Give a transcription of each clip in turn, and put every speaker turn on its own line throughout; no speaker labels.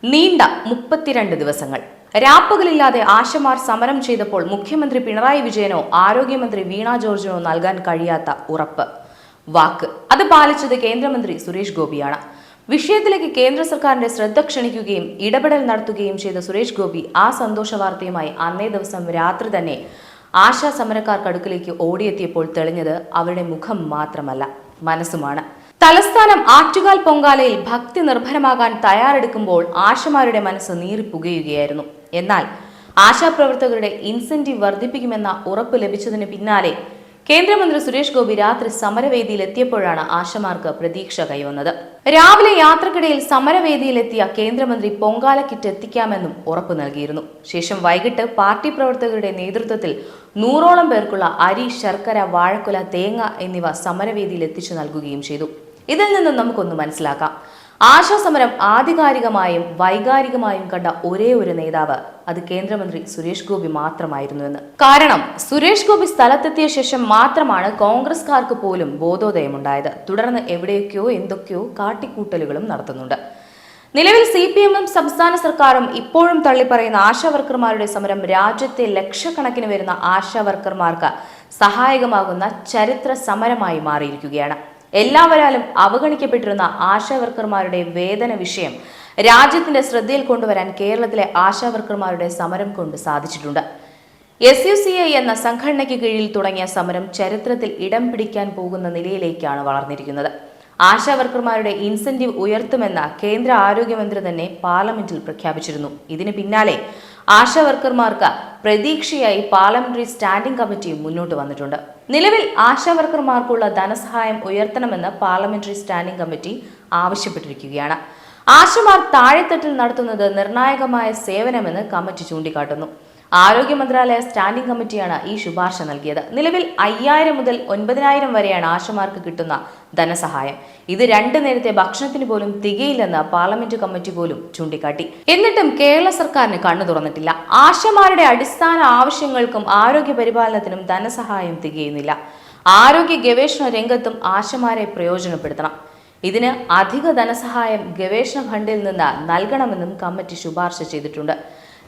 നീണ്ട 32 ദിവസങ്ങൾ രാപ്പകലില്ലാതെ ആശമാർ സമരം ചെയ്തപ്പോൾ മുഖ്യമന്ത്രി പിണറായി വിജയനോ ആരോഗ്യമന്ത്രി വീണ ജോർജിനോ നൽകാൻ കഴിയാത്ത ഉറപ്പ് വാക്ക് അത് പാലിച്ചത് കേന്ദ്രമന്ത്രി സുരേഷ് ഗോപിയാണ്. വിഷയത്തിലേക്ക് കേന്ദ്ര സർക്കാരിന്റെ ശ്രദ്ധ ക്ഷണിക്കുകയും ഇടപെടൽ നടത്തുകയും ചെയ്ത സുരേഷ് ഗോപി ആ സന്തോഷ വാർത്തയുമായി അന്നേ ദിവസം രാത്രി തന്നെ ആശാ സമരക്കാർക്കടുക്കിലേക്ക് ഓടിയെത്തിയപ്പോൾ തെളിഞ്ഞത് അവരുടെ മുഖം മാത്രമല്ല, മനസ്സുമാണ്. തലസ്ഥാനം ആറ്റുകാൽ പൊങ്കാലയിൽ ഭക്തി നിർഭരമാകാൻ തയ്യാറെടുക്കുമ്പോൾ ആശമാരുടെ മനസ്സ് നീറിപ്പുകയുകയായിരുന്നു. എന്നാൽ ആശാപ്രവർത്തകരുടെ ഇൻസെന്റീവ് വർദ്ധിപ്പിക്കുമെന്ന ഉറപ്പ് ലഭിച്ചതിന് പിന്നാലെ കേന്ദ്രമന്ത്രി സുരേഷ് ഗോപി രാത്രി സമരവേദിയിൽ എത്തിയപ്പോഴാണ് ആശമാർക്ക് പ്രതീക്ഷ കൈവന്നത്. രാവിലെ യാത്രക്കിടയിൽ സമരവേദിയിലെത്തിയ കേന്ദ്രമന്ത്രി പൊങ്കാല കിറ്റ് എത്തിക്കാമെന്നും ഉറപ്പു നൽകിയിരുന്നു. ശേഷം വൈകിട്ട് പാർട്ടി പ്രവർത്തകരുടെ നേതൃത്വത്തിൽ 100ഓളം പേർക്കുള്ള അരി, ശർക്കര, വാഴക്കുല, തേങ്ങ എന്നിവ സമരവേദിയിൽ എത്തിച്ചു നൽകുകയും ചെയ്തു. ഇതിൽ നിന്നും നമുക്കൊന്ന് മനസ്സിലാക്കാം. ആശാ സമരം ആധികാരികമായും വൈകാരികമായും കണ്ട ഒരേ ഒരു നേതാവ് അത് കേന്ദ്രമന്ത്രി സുരേഷ് ഗോപി മാത്രമായിരുന്നുവെന്ന്. കാരണം സുരേഷ് ഗോപി സ്ഥലത്തെത്തിയ ശേഷം മാത്രമാണ് കോൺഗ്രസ്കാർക്ക് പോലും ബോധോദയമുണ്ടായത്. തുടർന്ന് എവിടെയൊക്കെയോ എന്തൊക്കെയോ കാട്ടിക്കൂട്ടലുകളും നടത്തുന്നുണ്ട്. നിലവിൽ CPM-ഉം സംസ്ഥാന സർക്കാരും ഇപ്പോഴും തള്ളിപ്പറയുന്ന ആശാ വർക്കർമാരുടെ സമരം രാജ്യത്തെ ലക്ഷക്കണക്കിന് വരുന്ന ആശാ വർക്കർമാർക്ക് സഹായകമാകുന്ന ചരിത്ര സമരമായി മാറിയിരിക്കുകയാണ്. എല്ലാവരാലും അവഗണിക്കപ്പെട്ടിരുന്ന ആശാ വർക്കർമാരുടെ വേതന വിഷയം രാജ്യത്തിന്റെ ശ്രദ്ധയിൽ കൊണ്ടുവരാൻ കേരളത്തിലെ ആശാ വർക്കർമാരുടെ സമരം കൊണ്ട് സാധിച്ചിട്ടുണ്ട്. SUCI എന്ന സംഘടനയ്ക്ക് കീഴിൽ തുടങ്ങിയ സമരം ചരിത്രത്തിൽ ഇടം പിടിക്കാൻ പോകുന്ന നിലയിലേക്കാണ് വളർന്നിരിക്കുന്നത്. ആശാ വർക്കർമാരുടെ ഇൻസെന്റീവ് ഉയർത്തുമെന്ന കേന്ദ്ര ആരോഗ്യമന്ത്രി തന്നെ പാർലമെന്റിൽ പ്രഖ്യാപിച്ചിരുന്നു. ഇതിന് പിന്നാലെ ആശാ വർക്കർമാർക്ക് പ്രതീക്ഷയായി പാർലമെന്ററി സ്റ്റാൻഡിംഗ് കമ്മിറ്റിയും മുന്നോട്ട് വന്നിട്ടുണ്ട്. നിലവിൽ ആശാ വർക്കർമാർക്കുള്ള ധനസഹായം ഉയർത്തണമെന്ന് പാർലമെന്ററി സ്റ്റാൻഡിംഗ് കമ്മിറ്റി ആവശ്യപ്പെട്ടിരിക്കുകയാണ്. ആശമാർ താഴെത്തട്ടിൽ നടത്തുന്നത് നിർണായകമായ സേവനമെന്ന് കമ്മിറ്റി ചൂണ്ടിക്കാട്ടുന്നു. ആരോഗ്യ മന്ത്രാലയ സ്റ്റാൻഡിംഗ് കമ്മിറ്റിയാണ് ഈ ശുപാർശ നൽകിയത്. നിലവിൽ 5000 മുതൽ 9000 വരെയാണ് ആശമാർക്ക് കിട്ടുന്ന ധനസഹായം. ഇത് 2 നേരത്തെ ഭക്ഷണത്തിന് പോലും തികയില്ലെന്ന് പാർലമെന്റ് കമ്മിറ്റി പോലും ചൂണ്ടിക്കാട്ടി. എന്നിട്ടും കേരള സർക്കാരിന് കണ്ണു തുറന്നിട്ടില്ല. ആശമാരുടെ അടിസ്ഥാന ആവശ്യങ്ങൾക്കും ആരോഗ്യ പരിപാലനത്തിനും ധനസഹായം തികയുന്നില്ല. ആരോഗ്യ ഗവേഷണ രംഗത്തും ആശമാരെ പ്രയോജനപ്പെടുത്തണം. ഇതിന് അധിക ധനസഹായം ഗവേഷണ ഫണ്ടിൽ നിന്ന് നൽകണമെന്നും കമ്മിറ്റി ശുപാർശ ചെയ്തിട്ടുണ്ട്.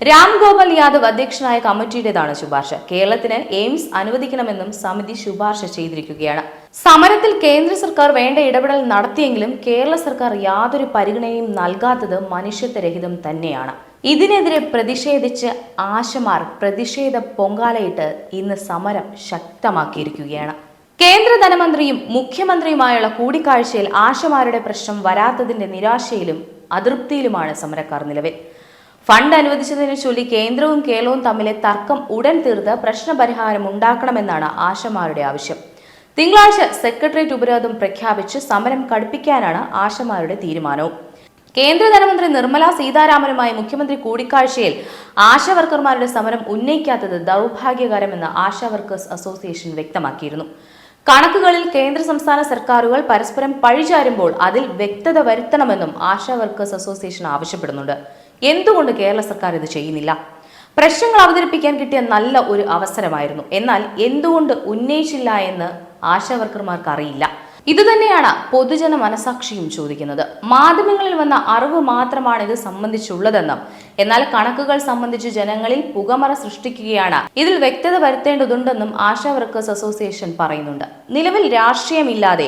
രാം ഗോപാൽ യാദവ് അധ്യക്ഷനായ കമ്മിറ്റിയുടേതാണ് ശുപാർശ. കേരളത്തിന് എയിംസ് അനുവദിക്കണമെന്നും സമിതി ശുപാർശ ചെയ്തിരിക്കുകയാണ്. സമരത്തിൽ കേന്ദ്ര സർക്കാർ വേണ്ട ഇടപെടൽ നടത്തിയെങ്കിലും കേരള സർക്കാർ യാതൊരു പരിഗണനയും നൽകാത്തത് മനുഷ്യത്വരഹിതം തന്നെയാണ്. ഇതിനെതിരെ പ്രതിഷേധിച്ച് ആശമാർ പ്രതിഷേധ പൊങ്കാലയിട്ട് ഇന്ന് സമരം ശക്തമാക്കിയിരിക്കുകയാണ്. കേന്ദ്ര ധനമന്ത്രിയും മുഖ്യമന്ത്രിയുമായുള്ള കൂടിക്കാഴ്ചയിൽ ആശമാരുടെ പ്രശ്നം വരാത്തതിന്റെ നിരാശയിലും അതൃപ്തിയിലുമാണ് സമരക്കാർ നിലവിൽ. ഫണ്ട് അനുവദിച്ചതിനെ ചൊല്ലി കേന്ദ്രവും കേരളവും തമ്മിലെ തർക്കം ഉടൻ തീർത്ത് പ്രശ്നപരിഹാരം ഉണ്ടാക്കണമെന്നാണ് ആശമാരുടെ ആവശ്യം. തിങ്കളാഴ്ച സെക്രട്ടേറിയറ്റ് ഉപരോധം പ്രഖ്യാപിച്ച് സമരം കടുപ്പിക്കാനാണ് ആശമാരുടെ തീരുമാനവും. കേന്ദ്ര ധനമന്ത്രി നിർമ്മല സീതാരാമനുമായി മുഖ്യമന്ത്രി കൂടിക്കാഴ്ചയിൽ ആശാ വർക്കർമാരുടെ സമരം ഉന്നയിക്കാത്തത് ദൗർഭാഗ്യകരമെന്ന് ആശാ വർക്കേഴ്സ് അസോസിയേഷൻ വ്യക്തമാക്കിയിരുന്നു. കണക്കുകളിൽ കേന്ദ്ര സംസ്ഥാന സർക്കാരുകൾ പരസ്പരം പഴിചാരുമ്പോൾ അതിൽ വ്യക്തത വരുത്തണമെന്നും ആശാ വർക്കേഴ്സ് അസോസിയേഷൻ ആവശ്യപ്പെടുന്നുണ്ട്. എന്തുകൊണ്ട് കേരള സർക്കാർ ഇത് ചെയ്യുന്നില്ല? പ്രശ്നങ്ങൾ അവതരിപ്പിക്കാൻ കിട്ടിയ നല്ല ഒരു അവസരമായിരുന്നു. എന്നാൽ എന്തുകൊണ്ട് ഉന്നയിച്ചില്ല എന്ന് ആശാ വർക്കർമാർക്ക് അറിയില്ല. ഇതുതന്നെയാണ് പൊതുജന മനസാക്ഷിയും ചോദിക്കുന്നത്. മാധ്യമങ്ങളിൽ വന്ന അറിവ് മാത്രമാണ് ഇത് സംബന്ധിച്ചുള്ളതെന്നും എന്നാൽ കണക്കുകൾ സംബന്ധിച്ച് ജനങ്ങളിൽ പുകമറ സൃഷ്ടിക്കുകയാണ്. ഇതിൽ വ്യക്തത വരുത്തേണ്ടതുണ്ടെന്നും ആശാ വർക്കേഴ്സ് അസോസിയേഷൻ പറയുന്നുണ്ട്. നിലവിൽ രാഷ്ട്രീയമില്ലാതെ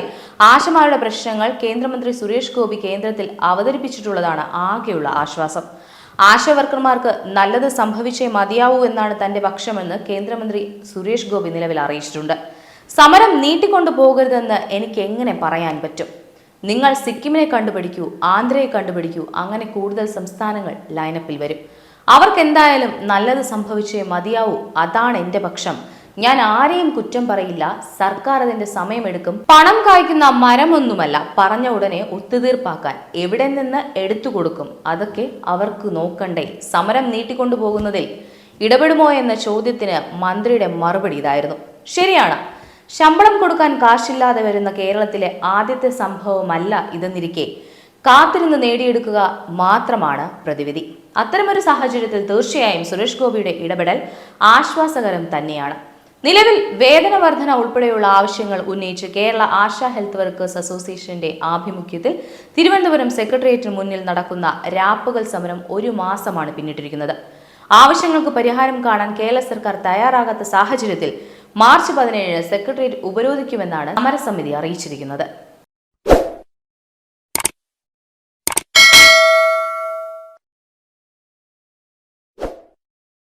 ആശമാരുടെ പ്രശ്നങ്ങൾ കേന്ദ്രമന്ത്രി സുരേഷ് ഗോപി കേന്ദ്രത്തിൽ അവതരിപ്പിച്ചിട്ടുള്ളതാണ് ആകെയുള്ള ആശ്വാസം. ആശാ വർക്കർമാർക്ക് നല്ലത് സംഭവിച്ചേ മതിയാവൂ എന്നാണ് തന്റെ പക്ഷമെന്ന് കേന്ദ്രമന്ത്രി സുരേഷ് ഗോപി നിലവിൽ അറിയിച്ചിട്ടുണ്ട്. സമരം നീട്ടിക്കൊണ്ടു പോകരുതെന്ന് എനിക്ക് എങ്ങനെ പറയാൻ പറ്റും? നിങ്ങൾ സിക്കിമിനെ കണ്ടുപിടിക്കൂ, ആന്ധ്രയെ കണ്ടുപിടിക്കൂ, അങ്ങനെ കൂടുതൽ സംസ്ഥാനങ്ങൾ ലൈനപ്പിൽ വരും. അവർക്ക് എന്തായാലും നല്ലത് സംഭവിച്ചേ മതിയാവൂ. അതാണ് എന്റെ പക്ഷം. ഞാൻ ആരെയും കുറ്റം പറയില്ല. സർക്കാർ അതിന്റെ സമയമെടുക്കും. പണം കായ്ക്കുന്ന മരമൊന്നുമല്ല. പറഞ്ഞ ഉടനെ ഒത്തുതീർപ്പാക്കാൻ എവിടെ നിന്ന് എടുത്തു കൊടുക്കും? അതൊക്കെ അവർക്ക് നോക്കണ്ടേ? സമരം നീട്ടിക്കൊണ്ടു പോകുന്നതിൽ ഇടപെടുമോ എന്ന ചോദ്യത്തിന് മന്ത്രിയുടെ മറുപടി ഇതായിരുന്നു. ശരിയാണ്, ശമ്പളം കൊടുക്കാൻ കാശില്ലാതെ വരുന്ന കേരളത്തിലെ ആദ്യത്തെ സംഭവമല്ല ഇതെന്നിരിക്കെ കാത്തിരുന്ന് നേടിയെടുക്കുക മാത്രമാണ് പ്രതിവിധി. അത്തരമൊരു സാഹചര്യത്തിൽ തീർച്ചയായും സുരേഷ് ഗോപിയുടെ ഇടപെടൽ ആശ്വാസകരം തന്നെയാണ്. നിലവിൽ വേതന വർധന ഉൾപ്പെടെയുള്ള ആവശ്യങ്ങൾ ഉന്നയിച്ച് കേരള ആശാ ഹെൽത്ത് വർക്കേഴ്സ് അസോസിയേഷന്റെ ആഭിമുഖ്യത്തിൽ തിരുവനന്തപുരം സെക്രട്ടേറിയറ്റിന് മുന്നിൽ നടക്കുന്ന രാപ്പകൽ സമരം 1 മാസമാണ് പിന്നിട്ടിരിക്കുന്നത്. ആവശ്യങ്ങൾക്ക് പരിഹാരം കാണാൻ കേരള സർക്കാർ തയ്യാറാകാത്ത സാഹചര്യത്തിൽ മാർച്ച് 17 സെക്രട്ടേറിയറ്റ് ഉപരോധിക്കുമെന്നാണ് സമരസമിതി അറിയിച്ചിരിക്കുന്നത്.